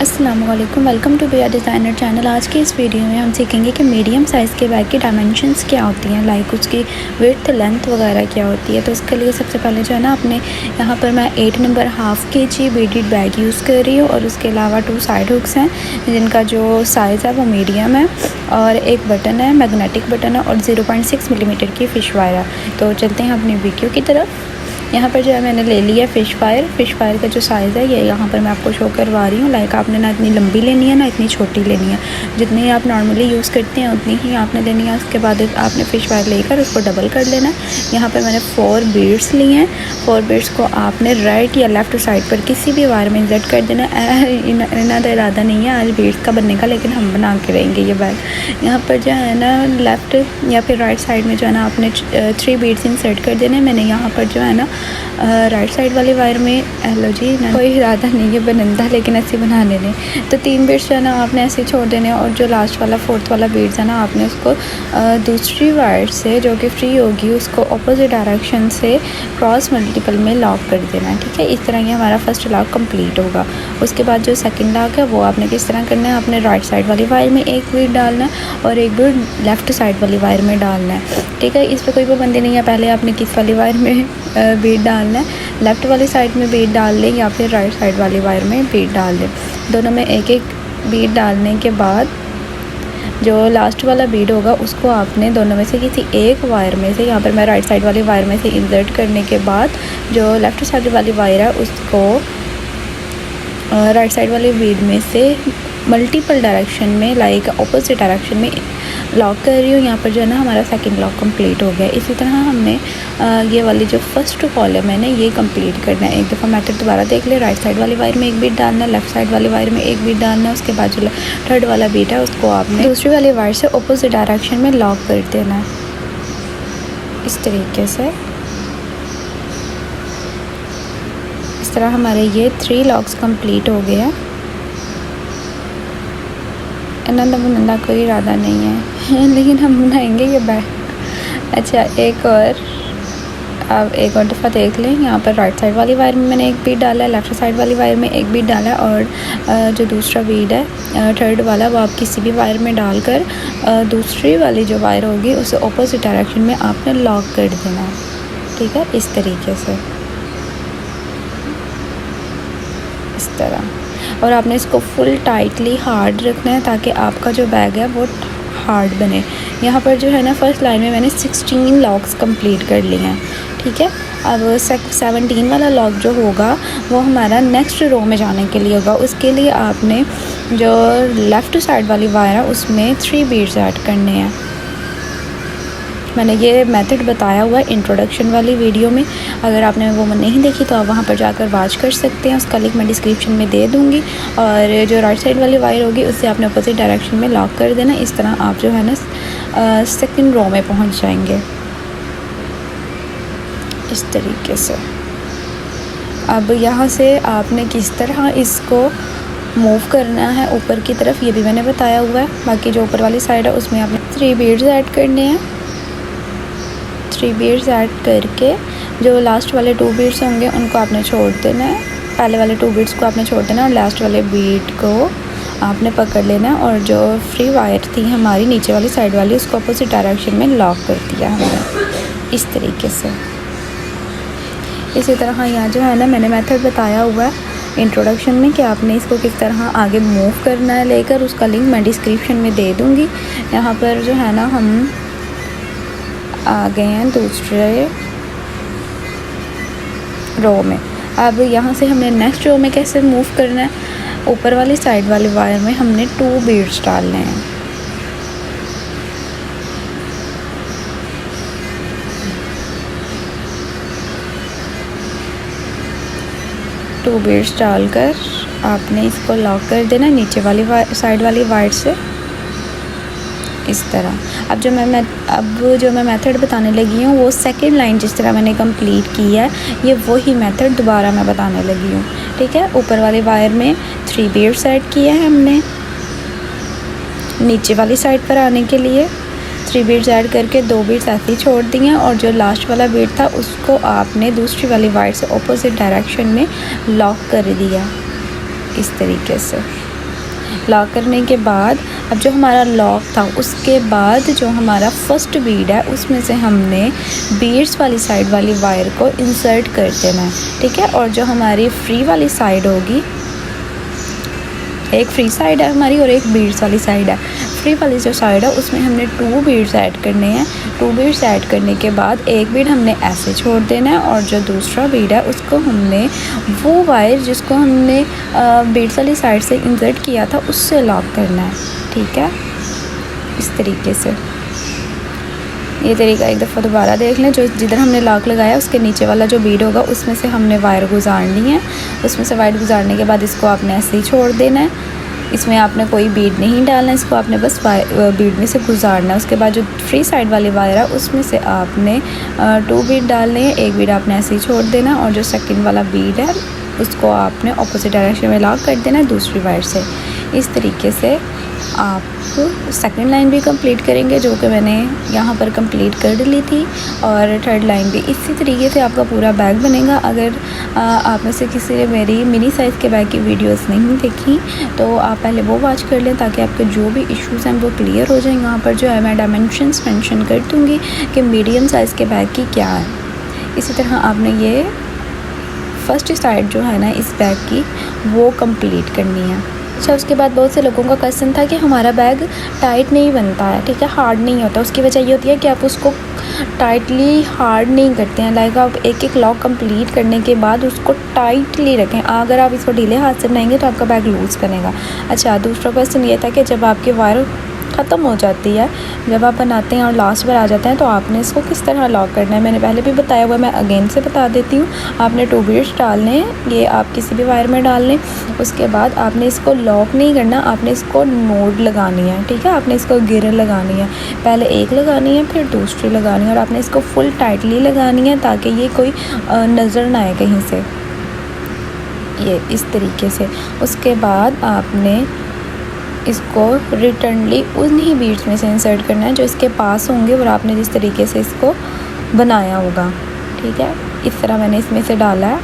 अस्सलाम वालेकुम, welcome to बिया डिज़ाइनर चैनल। आज के इस वीडियो में हम सीखेंगे कि मीडियम साइज़ के बैग की डायमेंशंस क्या होती हैं, लाइक उसकी विड्थ लेंथ वगैरह क्या होती है। तो उसके लिए सबसे पहले जो है ना, अपने यहाँ पर मैं 8 number half kg beaded bag use कर रही हूँ और उसके अलावा 2 साइड हुक्स हैं जिनका जो साइज़ है वो मीडियम है और एक बटन है, मैग्नेटिक बटन है और 0.6 मिलीमीटर की फ़िश वायर है। तो चलते हैं अपनी वीडियो की तरफ। यहाँ पर जो है मैंने ले लिया फ़िश फायर का जो साइज़ है ये यहाँ पर मैं आपको शो करवा रही हूँ। लाइक आपने ना इतनी लंबी लेनी है ना इतनी छोटी लेनी है, जितनी आप नॉर्मली यूज़ करते हैं उतनी ही आपने लेनी है। उसके बाद आपने फ़िश फायर लेकर उसको डबल कर लेना है। यहाँ पर मैंने 4 बीड्स लिए हैं। 4 बीड्स को आपने राइट या लेफ़्ट साइड पर किसी भी वायर में इंसर्ट कर देना है। इतना तो इरादा नहीं है आज बीड्स का बनने का, लेकिन हम बना के रहेंगे ये बैग। यहाँ पर जो है ना लेफ़्ट या फिर राइट साइड में जो है ना आपने 3 बीड्स इंसर्ट कर देने। मैंने यहाँ पर जो है ना राइट साइड वाली वायर में हेलो जी ना कोई इरादा नहीं है बनंदा, लेकिन ऐसे बनाने ने तो 3 बीड्स जो है ना आपने ऐसे छोड़ देने और जो लास्ट वाला 4th वाला बीड्स है ना आपने उसको दूसरी वायर से जो कि फ्री होगी उसको अपोजिट डायरेक्शन से क्रॉस मल्टीपल में लॉक कर देना है। ठीक है, इस तरह ये हमारा फर्स्ट लॉक कंप्लीट होगा। उसके बाद जो सेकंड लॉक है वो आपने किस तरह करना है, आपने राइट साइड वाली वायर में एक बीड डालना है और एक बीड लेफ़्ट साइड वाली वायर में डालना है। ठीक है, इस पर कोई पाबंदी नहीं है, पहले आपने किस वाली वायर में बीड डालना है, लेफ़्ट वाली साइड में बीड डाल लें या फिर राइट साइड वाली वायर में बीड डाल लें। दोनों में एक एक बीड डालने के बाद जो लास्ट वाला बीड होगा उसको आपने दोनों में से किसी एक वायर में से, यहाँ पर मैं राइट साइड वाली वायर में से इंसर्ट करने के बाद जो लेफ़्ट साइड वाली वायर है उसको राइट साइड वाले बीड में से मल्टीपल डायरेक्शन में लाइक अपोजिट डायरेक्शन में लॉक कर रही हूँ। यहाँ पर जो है ना हमारा सेकंड लॉक कंप्लीट हो गया। इसी तरह हमने ये वाली जो फर्स्ट कॉलम है ना ये कंप्लीट करना है। एक दफ़ा मेथड दोबारा देख ले, राइट साइड वाली वायर में एक बीट डालना है, लेफ़्ट साइड वाली वायर में एक बीट डालना है। उसके बाद जो थर्ड वाला बीट है उसको आपने दूसरी वाली वायर से अपोजिट डायरेक्शन में लॉक कर देना है इस तरीके से। इस तरह हमारे ये 3 लॉक्स कंप्लीट हो गए हैं। इन्ना बनने का कोई इरादा नहीं है लेकिन हम बनाएंगे ये बैग। अच्छा, एक और दफ़ा देख लें। यहाँ पर राइट साइड वाली वायर में मैंने एक बीट डाला है, लेफ़्ट साइड वाली वायर में एक बीट डाला है और जो दूसरा बीट है थर्ड वाला वो आप किसी भी वायर में डालकर दूसरी वाली जो वायर होगी उसे अपोजिट डायरेक्शन में आपने लॉक कर देना है। ठीक है, इस तरीके से इस तरह, और आपने इसको फुल टाइटली हार्ड रखना है ताकि आपका जो बैग है वो हार्ड बने। यहाँ पर जो है ना फर्स्ट लाइन में मैंने 16 लॉक्स कंप्लीट कर लिए हैं। ठीक है, अब 17 वाला लॉक जो होगा वो हमारा नेक्स्ट रो में जाने के लिए होगा। उसके लिए आपने जो लेफ़्ट साइड वाली वायर है उसमें 3 बीड्स ऐड करने हैं। मैंने ये मेथड बताया हुआ है इंट्रोडक्शन वाली वीडियो में, अगर आपने वो नहीं देखी तो आप वहाँ पर जाकर वॉच कर सकते हैं। उसका लिंक मैं डिस्क्रिप्शन में दे दूँगी। और जो राइट साइड वाली वायर होगी उससे आपने अपोजिट डायरेक्शन में लॉक कर देना। इस तरह आप जो है ना सेकंड रो में पहुँच जाएंगे इस तरीके से। अब यहाँ से आपने किस तरह इसको मूव करना है ऊपर की तरफ ये भी मैंने बताया हुआ है। बाकी जो ऊपर वाली साइड है उसमें आपने 3 बीड्स ऐड करने हैं। 3 बीड्स ऐड करके जो लास्ट वाले 2 बीड्स होंगे उनको आपने छोड़ देना है। पहले वाले 2 बीड्स को आपने छोड़ देना और लास्ट वाले बीड को आपने पकड़ लेना है और जो फ्री वायर थी हमारी नीचे वाली साइड वाली उसको अपोजिट डायरेक्शन में लॉक कर दिया हमने इस तरीके से। इसी तरह यहाँ जो है ना मैंने मेथड बताया हुआ है इंट्रोडक्शन में कि आपने इसको किस तरह आगे मूव करना है लेकर, उसका लिंक मैं डिस्क्रिप्शन में दे दूँगी। यहाँ पर जो है ना हम आ गए हैं दूसरे रो में। अब यहाँ से हमने नेक्स्ट रो में कैसे मूव करना है, ऊपर वाली साइड वाली वायर में हमने 2 बीड्स डालने हैं। टू बीड्स डालकर आपने इसको लॉक कर देना नीचे वाली साइड वाली वायर से इस तरह। अब जो मैं मेथड बताने लगी हूँ वो सेकंड लाइन जिस तरह मैंने कंप्लीट की है ये वही मेथड दोबारा मैं बताने लगी हूँ। ठीक है, ऊपर वाली वायर में 3 बीड्स ऐड किए हैं हमने नीचे वाली साइड पर आने के लिए। 3 बीड्स ऐड करके 2 बीड्स ऐसे ही छोड़ दिए और जो लास्ट वाला बीड था उसको आपने दूसरी वाली वायर से अपोजिट डायरेक्शन में लॉक कर दिया। इस तरीके से लॉक करने के बाद अब जो हमारा लॉक था उसके बाद जो हमारा फर्स्ट बीड है उसमें से हमने बीड्स वाली साइड वाली वायर को इंसर्ट कर देना है, ठीक है। और जो हमारी फ्री वाली साइड होगी, एक फ्री साइड है हमारी और एक बीड्स वाली साइड है। फ्री वाली जो साइड है उसमें हमने 2 बीड्स ऐड करने हैं। 2 बीड्स ऐड करने के बाद एक बीड हमने ऐसे छोड़ देना है और जो दूसरा बीड है उसको हमने वो वायर जिसको हमने बीड्स वाली साइड से इंसर्ट किया था उससे लॉक करना है, ठीक है। इस तरीके से ये तरीका एक दफ़ा दोबारा देख लें। जो जिधर हमने लॉक लगाया उसके नीचे वाला जो बीड होगा उसमें से हमने वायर गुजारनी है। उसमें से वायर गुजारने के बाद इसको आपने ऐसे ही छोड़ देना है। इसमें आपने कोई बीड नहीं डालना है, इसको आपने बस बीड में से गुजारना है। उसके बाद जो फ्री साइड वाली वायर है उसमें से आपने 2 बीड डालने हैं। एक बीड आपने ऐसे ही छोड़ देना और जो सेकंड वाला बीड है उसको आपने ऑपोजिट डायरेक्शन में लॉक कर देना है दूसरी वायर से। इस तरीके से आप सेकंड लाइन भी कंप्लीट करेंगे जो कि मैंने यहाँ पर कंप्लीट कर ली थी, और थर्ड लाइन भी। इसी तरीके से आपका पूरा बैग बनेगा। अगर आप में से किसी ने मेरी मिनी साइज़ के बैग की वीडियोस नहीं देखी तो आप पहले वो वॉच कर लें ताकि आपके जो भी इश्यूज़ हैं वो क्लियर हो जाएं। यहाँ पर जो है मैं डायमेंशंस मेंशन कर दूँगी कि मीडियम साइज़ के बैग की क्या है। इसी तरह आपने ये फर्स्ट साइड जो है ना इस बैग की वो कंप्लीट करनी है। अच्छा, उसके बाद बहुत से लोगों का क्वेश्चन था कि हमारा बैग टाइट नहीं बनता है, ठीक है, हार्ड नहीं होता। उसकी वजह ये होती है कि आप उसको टाइटली हार्ड नहीं करते हैं। लाइक आप एक एक लॉक कंप्लीट करने के बाद उसको टाइटली रखें। अगर आप इसको ढीले हाथ से बनाएंगे तो आपका बैग लूज़ बनेगा। अच्छा, दूसरा क्वेश्चन ये था कि जब आपकी वायर ख़त्म हो जाती है, जब आप बनाते हैं और लास्ट पर आ जाते हैं तो आपने इसको किस तरह लॉक करना है। मैंने पहले भी बताया हुआ है, मैं अगेन से बता देती हूँ। आपने 2 बीड्स डालने हैं, ये आप किसी भी वायर में डाल लें। उसके बाद आपने इसको लॉक नहीं करना, आपने इसको नोड लगानी है, ठीक है। आपने इसको गियर लगानी है, पहले एक लगानी है फिर दूसरी लगानी है, और आपने इसको फुल टाइटली लगानी है ताकि ये कोई नज़र ना आए कहीं से, ये इस तरीके से। उसके बाद आपने इसको रिटर्नली उन्हीं बीड्स में से इंसर्ट करना है जो इसके पास होंगे और आपने जिस तरीके से इसको बनाया होगा, ठीक है। इस तरह मैंने इसमें से डाला है।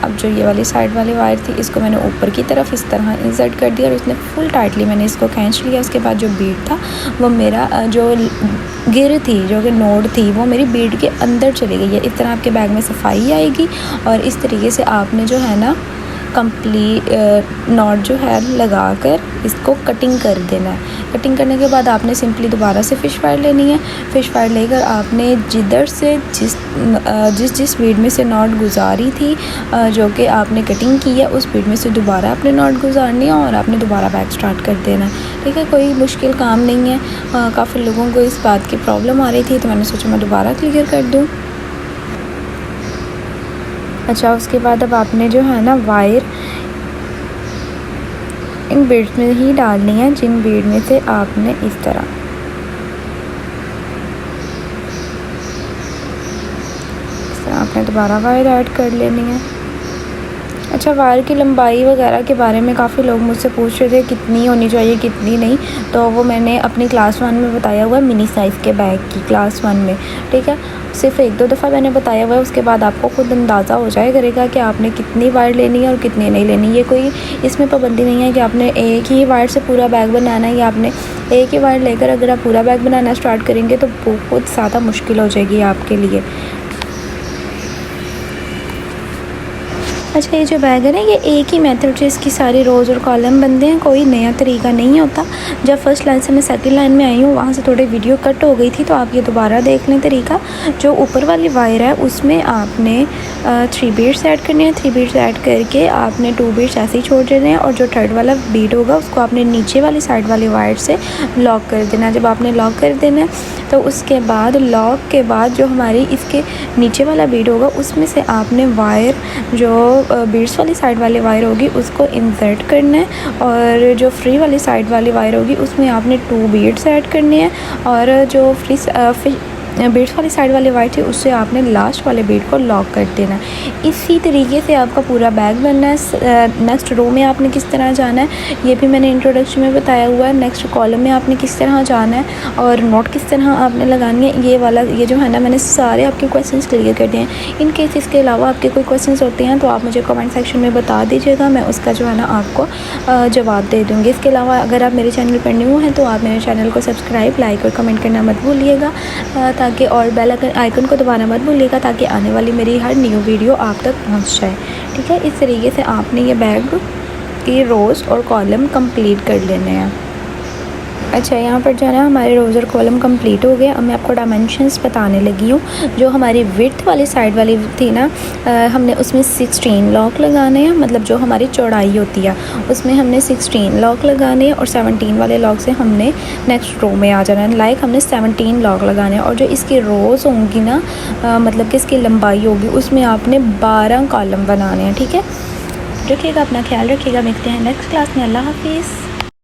अब जो ये वाली साइड वाली वायर थी इसको मैंने ऊपर की तरफ इस तरह इंसर्ट कर दिया और उसने फुल टाइटली मैंने इसको खींच लिया। उसके बाद जो बीड था वो मेरा जो गिर थी, जो कि नोड थी, वो मेरी बीड के अंदर चली गई है। इस तरह आपके बैग में सफाई आएगी और इस तरीके से आपने जो है ना कंप्लीट नॉट जो है लगा कर इसको कटिंग कर देना है। कटिंग करने के बाद आपने सिंपली दोबारा से फ़िश वायर लेनी है। फ़िश वायर लेकर आपने जिधर से जिस बीड में से नॉट गुजारी थी, जो कि आपने कटिंग की है, उस बीड में से दोबारा आपने नॉट गुजारनी है और आपने दोबारा बैग स्टार्ट कर देना है, ठीक है। कोई मुश्किल काम नहीं है। काफ़ी लोगों को इस बात की प्रॉब्लम आ रही थी तो मैंने सोचा मैं दोबारा क्लियर कर दूँ। अच्छा, उसके बाद अब आपने जो है ना वायर इन बीड्स में ही डालनी है जिन बीड में से आपने इस तरह आपने दोबारा वायर ऐड कर लेनी है। अच्छा, वायर की लंबाई वगैरह के बारे में काफ़ी लोग मुझसे पूछ रहे थे कितनी होनी चाहिए कितनी नहीं, तो वो मैंने अपनी क्लास 1 में बताया हुआ है, मिनी साइज़ के बैग की क्लास 1 में, ठीक है। सिर्फ 1-2 दफ़ा मैंने बताया हुआ है, उसके बाद आपको खुद अंदाज़ा हो जाए करेगा कि आपने कितनी वायर लेनी है और कितनी नहीं लेनी। ये कोई इसमें पाबंदी नहीं है कि आपने एक ही वायर से पूरा बैग बनाना है या आपने एक ही वायर लेकर अगर आप पूरा बैग बनाना स्टार्ट करेंगे तो बहुत ज़्यादा मुश्किल हो जाएगी आपके लिए। अच्छा, ये जो बैग है ना, ये एक ही मेथड से इसकी सारी रोज़ और कॉलम बनते हैं, कोई नया तरीका नहीं होता। जब फर्स्ट लाइन से मैं सेकंड लाइन में आई हूँ वहाँ से थोड़ी वीडियो कट हो गई थी, तो आप ये दोबारा देख लें तरीका। जो ऊपर वाली वायर है उसमें आपने 3 बीड्स ऐड करने हैं। 3 बीड्स ऐड करके आपने 2 बीड्स ऐसे ही छोड़ देने हैं और जो थर्ड वाला बीड होगा उसको आपने नीचे वाली साइड वाली वायर से लॉक कर देना है। जब आपने लॉक कर देना है तो उसके बाद लॉक के बाद जो हमारी इसके नीचे वाला बीड होगा उसमें से आपने वायर जो बीड्स वाली साइड वाली वायर होगी उसको इंसर्ट करना है, और जो फ्री वाली साइड वाली वायर होगी उसमें आपने 2 बीड्स ऐड करने हैं, और जो बीट्स वाली साइड वाले वाइट है उससे आपने लास्ट वाले बीट को लॉक कर देना है। इसी तरीके से आपका पूरा बैग बनना है। नेक्स्ट रो में आपने किस तरह जाना है ये भी मैंने इंट्रोडक्शन में बताया हुआ है। नेक्स्ट कॉलम में आपने किस तरह जाना है और नोट किस तरह आपने लगानी है, ये वाला ये जो है ना मैंने सारे आपके क्वेश्चंस क्लियर कर दिए हैं। इन केस इसके अलावा आपके कोई क्वेश्चंस होते हैं तो आप मुझे कमेंट सेक्शन में बता दीजिएगा, मैं उसका जो है ना आपको जवाब दे दूँगी। इसके अलावा अगर आप मेरे चैनल पर न्यू हैं तो आप मेरे चैनल को सब्सक्राइब, लाइक और कमेंट करना मत भूलिएगा ताकि और बेल आइकन को दबाना मत भूलिएगा ताकि आने वाली मेरी हर न्यू वीडियो आप तक पहुंच जाए। ठीक है, इस तरीके से आपने ये बैग की रोज़ और कॉलम कंप्लीट कर लेने हैं। अच्छा, यहाँ पर जो है ना हमारे रोज़ और कॉलम कंप्लीट हो गए। अब मैं आपको डायमेंशंस बताने लगी हूँ। जो हमारी विड्थ वाली साइड वाली थी ना, हमने उसमें 16 लॉक लगाने हैं, मतलब जो हमारी चौड़ाई होती है उसमें हमने 16 लॉक लगाने हैं और 17 वाले लॉक से हमने नेक्स्ट रो में आ जाना है। लाइक हमने 17 लॉक लगाने हैं और जो इसकी रोज़ होंगी ना, मतलब कि इसकी लंबाई होगी उसमें आपने 12 कॉलम बनाने हैं। ठीक है, रखिएगा अपना ख्याल रखिएगा। मिलते हैं नेक्स्ट क्लास में। अल्लाह हाफिज़।